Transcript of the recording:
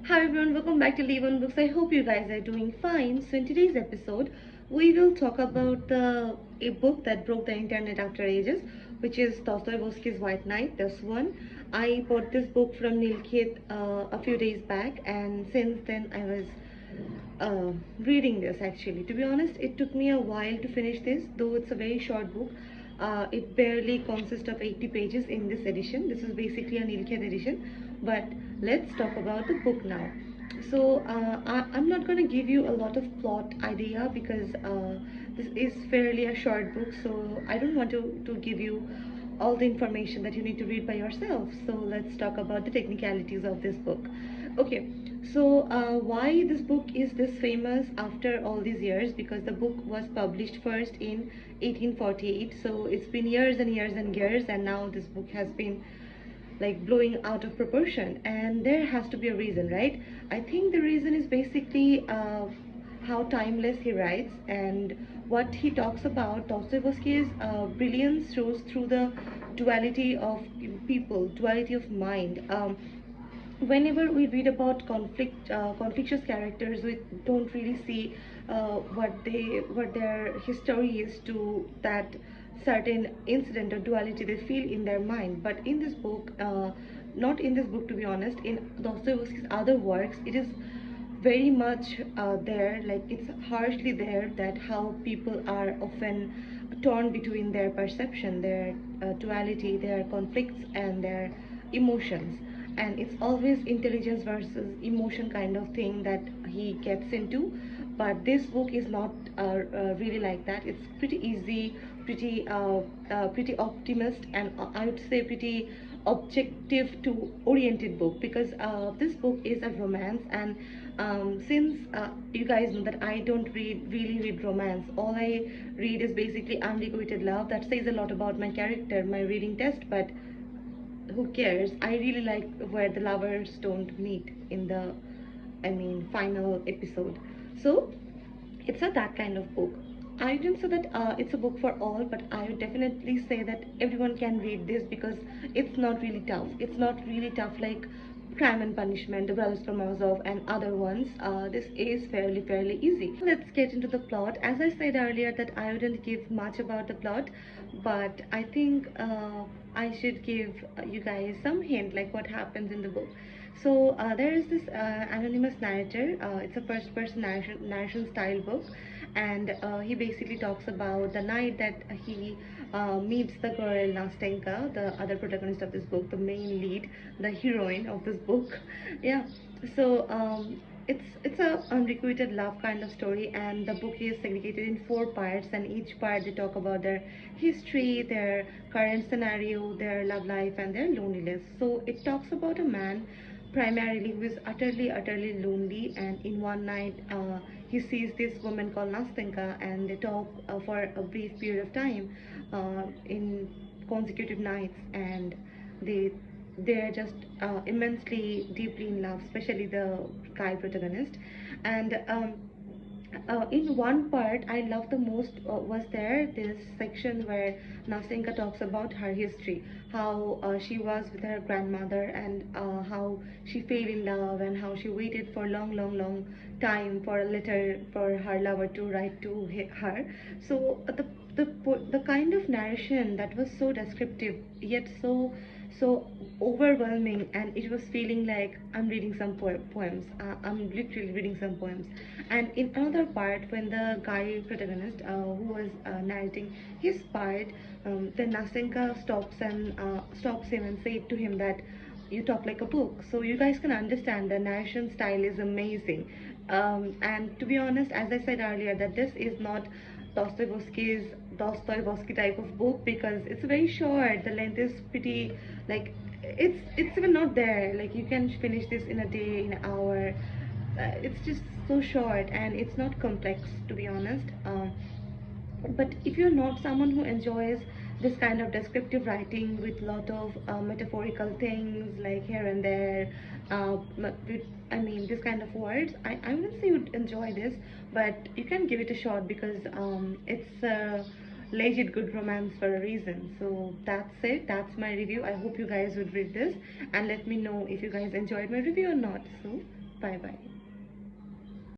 Hi everyone, welcome back to Leave on Books. I hope you guys are doing fine. So in today's episode, we will talk about a book that broke the internet after ages, which is Dostoyevsky's White Knight. This one, I bought this book from Nilkit a few days back, and since then I was reading this. Actually, to be honest, it took me a while to finish this, though it's a very short book. It barely consists of 80 pages in this edition. This is basically an Nilkit edition, but let's talk about the book now. So I'm not going to give you a lot of plot idea because this is fairly a short book, so I don't want to give you all the information that you need to read by yourself. So let's talk about the technicalities of this book. Okay, so why this book is this famous after all these years? Because the book was published first in 1848, so it's been years and years and years, and now this book has been like blowing out of proportion, and there has to be a reason, right? I think the reason is basically how timeless he writes and what he talks about. Dostoevsky's brilliance shows through the duality of people, duality of mind. Whenever we read about conflictious characters, we don't really see what their history is to that certain incident or duality they feel in their mind. But in this book, not in this book, to be honest, in Dostoevsky's other works, it is very much there, like it's harshly there, that how people are often torn between their perception, their duality, their conflicts, and their emotions. And it's always intelligence versus emotion kind of thing that he gets into. But this book is not really like that. It's pretty easy, pretty optimist, and I would say pretty objective to oriented book, because this book is a romance. And since you guys know that I don't really read romance, all I read is basically unrequited love. That says a lot about my character, my reading test, but who cares? I really like where the lovers don't meet in the, I mean, final episode. So it's not that kind of book. I didn't say that it's a book for all, but I would definitely say that everyone can read this because it's not really tough. It's not really tough like Crime and Punishment, The Brothers Karamazov, and other ones. This is fairly easy. Let's get into the plot. As I said earlier, that I wouldn't give much about the plot, but I think I should give you guys some hint, like what happens in the book. So there is this anonymous narrator. It's a first-person narration style book, and he basically talks about the night that he meets the girl Nastenka, the other protagonist of this book, the main lead, the heroine of this book. Yeah. So it's a unrequited love kind of story, and the book is segregated in 4 parts, and each part they talk about their history, their current scenario, their love life, and their loneliness. So it talks about a man primarily who is utterly lonely, and in one night he sees this woman called Nastenka, and they talk for a brief period of time in consecutive nights, and they they're just immensely deeply in love, especially the guy protagonist. And in one part I love the most was there this section where Nasenka talks about her history, how she was with her grandmother, and how she fell in love, and how she waited for long time for a letter for her lover to write to her. So the kind of narration that was so descriptive yet so overwhelming, and it was feeling like I'm reading some poems. I'm literally reading some poems. And in another part, when the guy protagonist who was narrating his part, then Nasenka stops him and said to him that you talk like a book. So you guys can understand the narration style is amazing. And to be honest, as I said earlier, that this is not Dostoevsky's Dostoevsky type of book, because it's very short. The length is pretty, like, it's even not there. Like, you can finish this in a day, in an hour. It's just so short, and it's not complex, to be honest. But if you're not someone who enjoys this kind of descriptive writing with lot of metaphorical things like here and there, with, I mean, this kind of words, I wouldn't say you'd enjoy this, but you can give it a shot, because it's a legit good romance for a reason. So that's it, that's my review. I hope you guys would read this and let me know if you guys enjoyed my review or not. So bye. Bye bye.